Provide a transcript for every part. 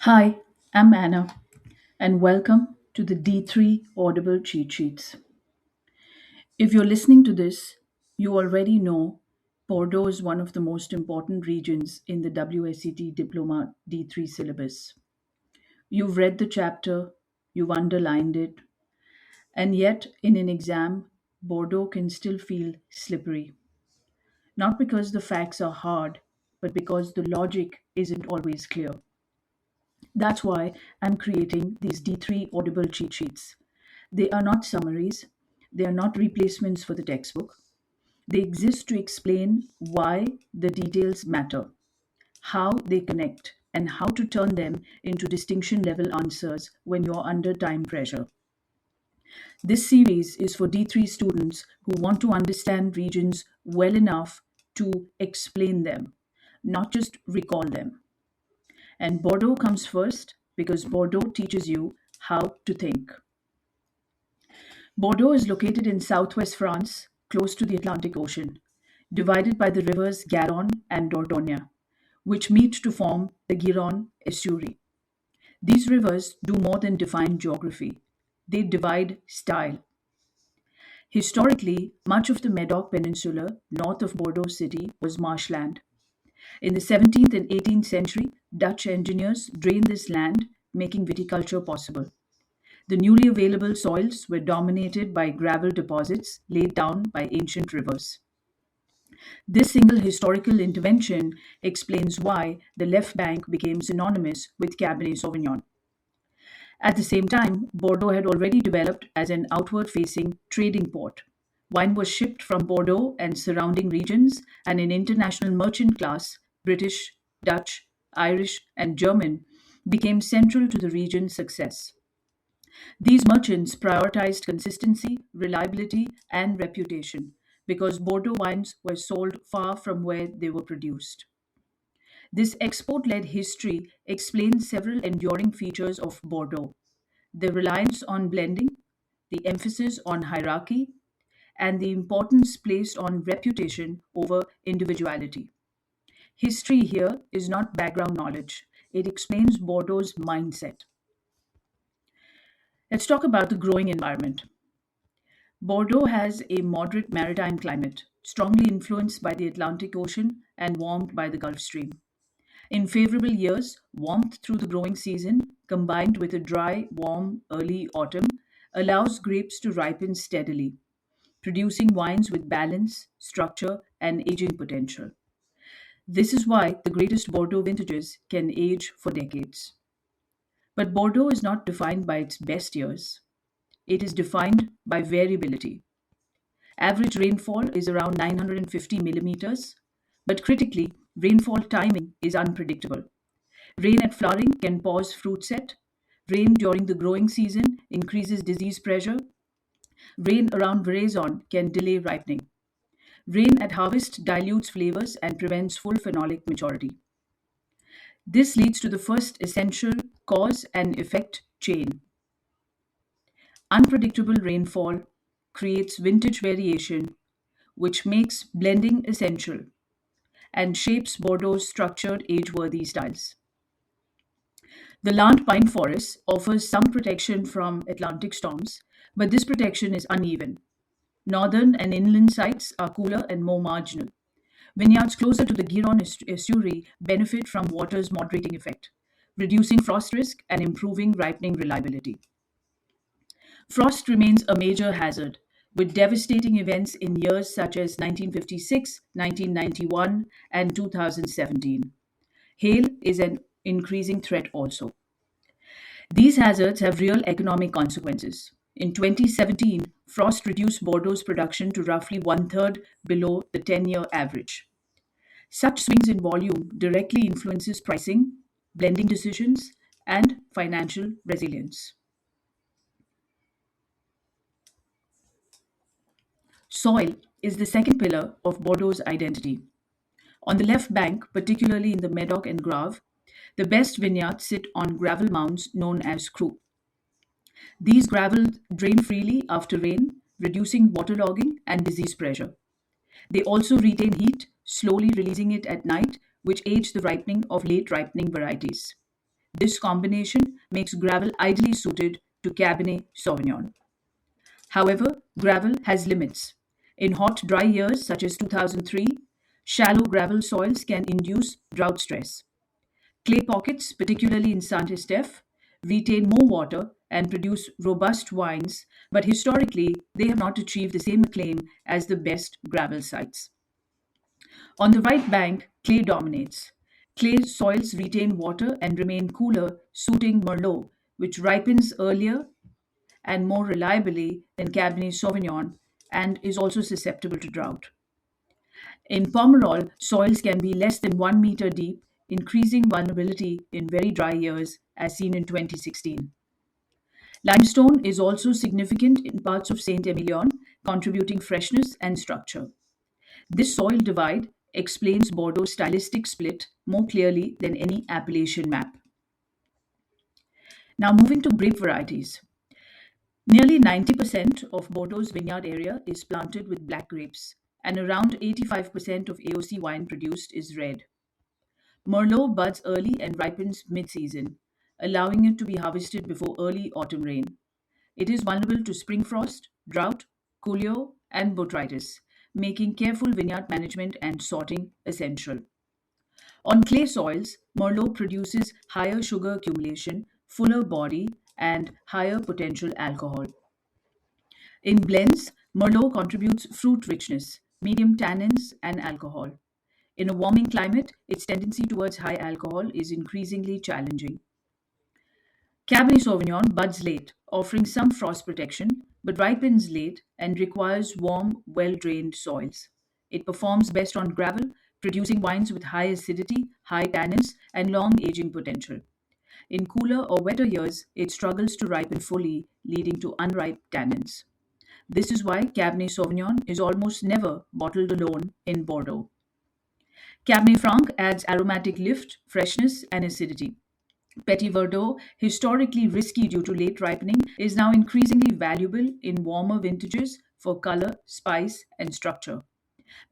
Hi, I'm Anna, and welcome to the D3 Audible Cheat Sheets. If you're listening to this, you already know Bordeaux is one of the most important regions in the WSET Diploma D3 syllabus. You've read the chapter, you've underlined it, and yet in an exam, Bordeaux can still feel slippery. Not because the facts are hard, but because the logic isn't always clear. That's why I'm creating these D3 Audible cheat sheets. They are not summaries, they are not replacements for the textbook. They exist to explain why the details matter, how they connect, and how to turn them into distinction level answers when you're under time pressure. This series is for D3 students who want to understand regions well enough to explain them, not just recall them. And Bordeaux comes first because Bordeaux teaches you how to think. Bordeaux is located in southwest France, close to the Atlantic Ocean, divided by the rivers Garonne and Dordogne, which meet to form the Gironde estuary. These rivers do more than define geography, they divide style. Historically, much of the Medoc Peninsula north of Bordeaux city was marshland. In the 17th and 18th century, Dutch engineers drained this land, making viticulture possible. The newly available soils were dominated by gravel deposits laid down by ancient rivers. This single historical intervention explains why the left bank became synonymous with Cabernet Sauvignon. At the same time, Bordeaux had already developed as an outward facing trading port. Wine was shipped from Bordeaux and surrounding regions, and an international merchant class, British, Dutch, Irish, and German, became central to the region's success. These merchants prioritized consistency, reliability, and reputation because Bordeaux wines were sold far from where they were produced. This export led history explains several enduring features of Bordeaux: the reliance on blending, the emphasis on hierarchy, and the importance placed on reputation over individuality. History here is not background knowledge, it explains Bordeaux's mindset. Let's talk about the growing environment. Bordeaux has a moderate maritime climate, strongly influenced by the Atlantic Ocean and warmed by the Gulf Stream. In favorable years, warmth through the growing season, combined with a dry, warm early autumn, allows grapes to ripen steadily, producing wines with balance, structure, and aging potential. This is why the greatest Bordeaux vintages can age for decades. But Bordeaux is not defined by its best years, it is defined by variability. Average rainfall is around 950 millimeters, but critically, rainfall timing is unpredictable. Rain at flowering can pause fruit set. Rain during the growing season increases disease pressure. Rain around veraison can delay ripening. Rain at harvest dilutes flavors and prevents full phenolic maturity. This leads to the first essential cause and effect chain. Unpredictable rainfall creates vintage variation, which makes blending essential and shapes Bordeaux's structured age-worthy styles. The Land pine forest offers some protection from Atlantic storms, but this protection is uneven. Northern and inland sites are cooler and more marginal. Vineyards closer to the Gironde estuary benefit from water's moderating effect, reducing frost risk and improving ripening reliability. Frost remains a major hazard, with devastating events in years such as 1956, 1991, and 2017. Hail is an increasing threat also. These hazards have real economic consequences. In 2017, frost reduced Bordeaux's production to roughly one third below the 10-year average. Such swings in volume directly influences pricing, blending decisions, and financial resilience. Soil is the second pillar of Bordeaux's identity. On the left bank, particularly in the Medoc and Grave, the best vineyards sit on gravel mounds known as croup. These gravel drain freely after rain, reducing waterlogging and disease pressure. They also retain heat, slowly releasing it at night, which aids the ripening of late ripening varieties. This combination makes gravel ideally suited to Cabernet Sauvignon. However, gravel has limits. In hot, dry years such as 2003, shallow gravel soils can induce drought stress. Clay pockets, particularly in Saint Estèphe, retain more water and produce robust wines, but historically they have not achieved the same acclaim as the best gravel sites. On the right bank, clay dominates. Clay soils retain water and remain cooler, suiting Merlot, which ripens earlier and more reliably than Cabernet Sauvignon and is also susceptible to drought. In Pomerol, soils can be less than 1 meter deep, increasing vulnerability in very dry years, as seen in 2016. Limestone is also significant in parts of Saint Emilion, contributing freshness and structure. This soil divide explains Bordeaux's stylistic split more clearly than any appellation map. Now, moving to grape varieties. Nearly 90% of Bordeaux's vineyard area is planted with black grapes, and around 85% of AOC wine produced is red. Merlot buds early and ripens mid season, allowing it to be harvested before early autumn rain. It is vulnerable to spring frost, drought, coolio, and botrytis, making careful vineyard management and sorting essential. On clay soils, Merlot produces higher sugar accumulation, fuller body, and higher potential alcohol. In blends, Merlot contributes fruit richness, medium tannins, and alcohol. In a warming climate, its tendency towards high alcohol is increasingly challenging. Cabernet Sauvignon buds late, offering some frost protection, but ripens late and requires warm, well drained soils. It performs best on gravel, producing wines with high acidity, high tannins, and long aging potential. In cooler or wetter years, it struggles to ripen fully, leading to unripe tannins. This is why Cabernet Sauvignon is almost never bottled alone in Bordeaux. Cabernet Franc adds aromatic lift, freshness, and acidity. Petit Verdot, historically risky due to late ripening, is now increasingly valuable in warmer vintages for color, spice, and structure.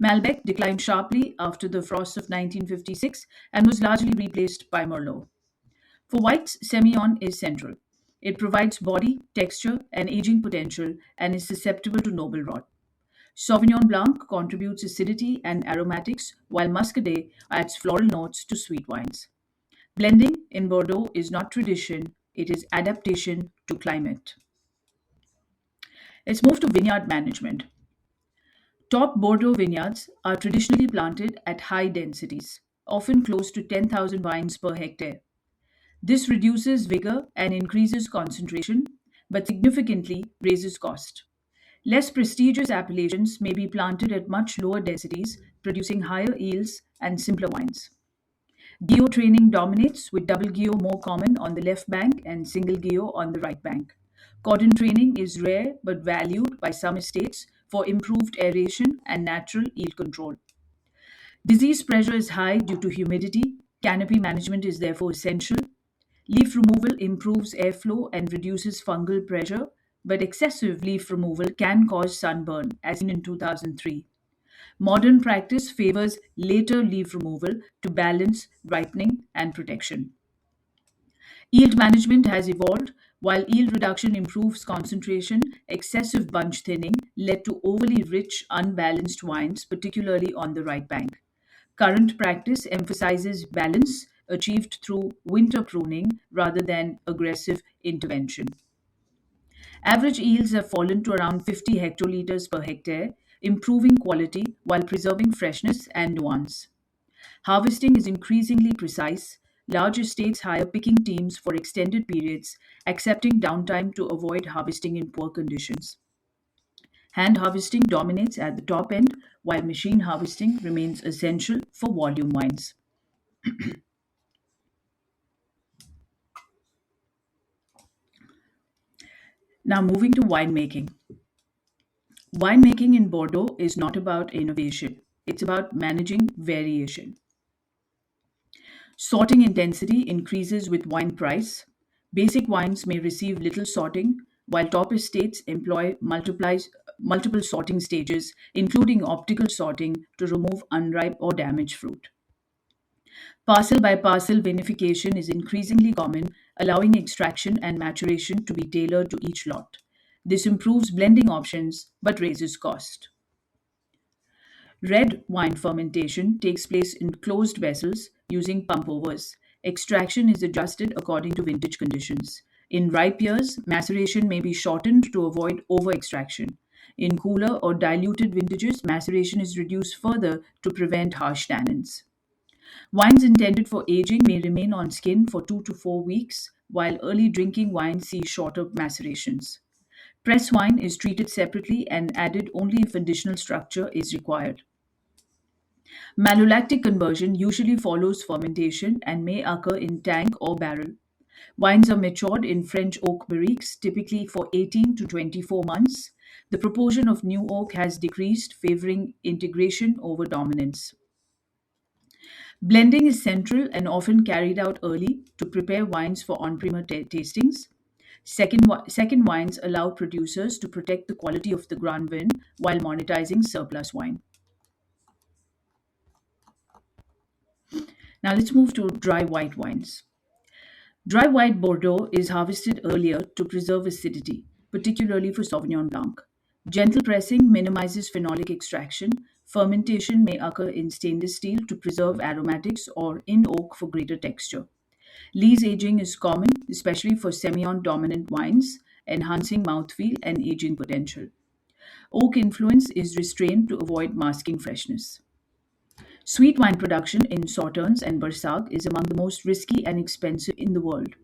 Malbec declined sharply after the frosts of 1956 and was largely replaced by Merlot. For whites, Semillon is central. It provides body, texture, and aging potential and is susceptible to noble rot. Sauvignon Blanc contributes acidity and aromatics, while Muscadet adds floral notes to sweet wines. Blending in Bordeaux is not tradition, it is adaptation to climate. Let's move to vineyard management. Top Bordeaux vineyards are traditionally planted at high densities, often close to 10,000 vines per hectare. This reduces vigor and increases concentration, but significantly raises cost. Less prestigious appellations may be planted at much lower densities, producing higher yields and simpler wines. Guillot training dominates, with double Guillot more common on the left bank and single Guillot on the right bank. Cordon training is rare but valued by some estates for improved aeration and natural yield control. Disease pressure is high due to humidity. Canopy management is therefore essential. Leaf removal improves airflow and reduces fungal pressure, but excessive leaf removal can cause sunburn, as seen in 2003. Modern practice favors later leaf removal to balance ripening and protection. Yield management has evolved. While yield reduction improves concentration, excessive bunch thinning led to overly rich, unbalanced wines, particularly on the right bank. Current practice emphasizes balance achieved through winter pruning rather than aggressive intervention. Average yields have fallen to around 50 hectoliters per hectare, improving quality while preserving freshness and nuance. Harvesting is increasingly precise. Large estates hire picking teams for extended periods, accepting downtime to avoid harvesting in poor conditions. Hand harvesting dominates at the top end, while machine harvesting remains essential for volume wines. Now, moving to winemaking. Winemaking in Bordeaux is not about innovation, it's about managing variation. Sorting intensity increases with wine price. Basic wines may receive little sorting, while top estates employ multiple sorting stages, including optical sorting to remove unripe or damaged fruit. Parcel by parcel vinification is increasingly common, allowing extraction and maturation to be tailored to each lot. This improves blending options but raises cost. Red wine fermentation takes place in closed vessels using pump overs. Extraction is adjusted according to vintage conditions. In ripe years, maceration may be shortened to avoid over extraction. In cooler or diluted vintages, maceration is reduced further to prevent harsh tannins. Wines intended for aging may remain on skin for 2 to 4 weeks, while early drinking wines see shorter macerations. Press wine is treated separately and added only if additional structure is required. Malolactic conversion usually follows fermentation and may occur in tank or barrel. Wines are matured in French oak barriques, typically for 18 to 24 months. The proportion of new oak has decreased, favoring integration over dominance. Blending is central and often carried out early to prepare wines for on-premise tastings. Second wines allow producers to protect the quality of the grand vin while monetizing surplus wine. Now let's move to dry white wines. Dry white Bordeaux is harvested earlier to preserve acidity, particularly for Sauvignon Blanc. Gentle pressing minimizes phenolic extraction. Fermentation may occur in stainless steel to preserve aromatics or in oak for greater texture. Lees aging is common, especially for Semillon dominant wines, enhancing mouthfeel and aging potential. Oak influence is restrained to avoid masking freshness. Sweet wine production in Sauternes and Bersac is among the most risky and expensive in the world.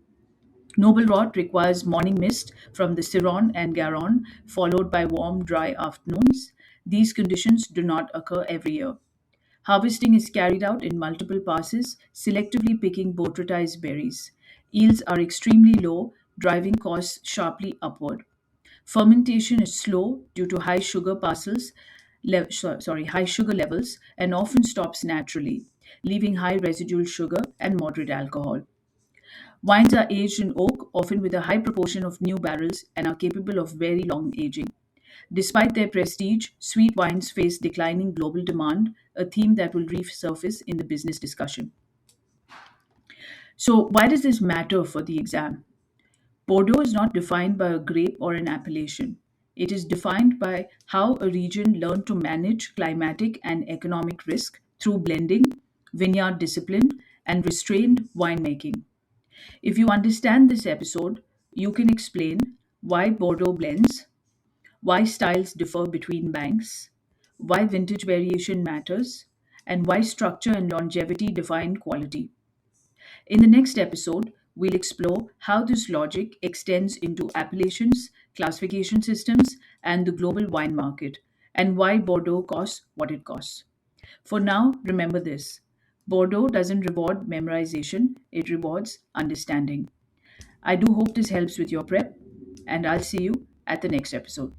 Noble rot requires morning mist from the Ciron and Garonne, followed by warm, dry afternoons. These conditions do not occur every year. Harvesting is carried out in multiple passes, selectively picking botrytized berries. Yields are extremely low, driving costs sharply upward. Fermentation is slow due to high sugar levels and often stops naturally, leaving high residual sugar and moderate alcohol. Wines are aged in oak, often with a high proportion of new barrels, and are capable of very long aging. Despite their prestige, sweet wines face declining global demand, a theme that will resurface in the business discussion. So, why does this matter for the exam? Bordeaux is not defined by a grape or an appellation. It is defined by how a region learned to manage climatic and economic risk through blending, vineyard discipline, and restrained winemaking. If you understand this episode, you can explain why Bordeaux blends, why styles differ between banks, why vintage variation matters, and why structure and longevity define quality. In the next episode, we'll explore how this logic extends into appellations, classification systems, and the global wine market, and why Bordeaux costs what it costs. For now, remember this: Bordeaux doesn't reward memorization, it rewards understanding. I do hope this helps with your prep, and I'll see you at the next episode.